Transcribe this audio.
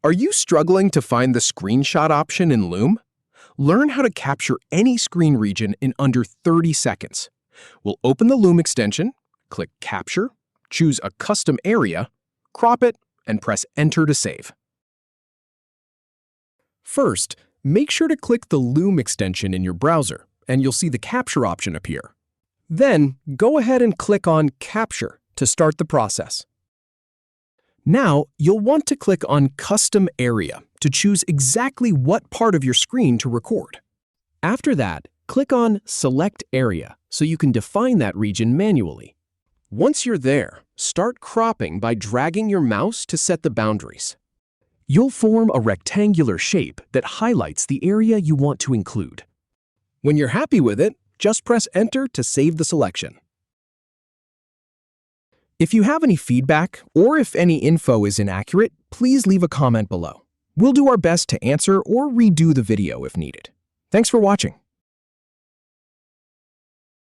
Are you struggling to find the screenshot option in Loom? Learn how to capture any screen region in under 30 seconds. We'll open the Loom extension, click Capture, choose a custom area, crop it, and press Enter to save. First, make sure to click the Loom extension in your browser, and you'll see the Capture option appear. Then, go ahead and click on Capture to start the process. Now, you'll want to click on Custom Area to choose exactly what part of your screen to record. After that, click on Select Area so you can define that region manually. Once you're there, start cropping by dragging your mouse to set the boundaries. You'll form a rectangular shape that highlights the area you want to include. When you're happy with it, just press Enter to save the selection. If you have any feedback or if any info is inaccurate, please leave a comment below. We'll do our best to answer or redo the video if needed. Thanks for watching.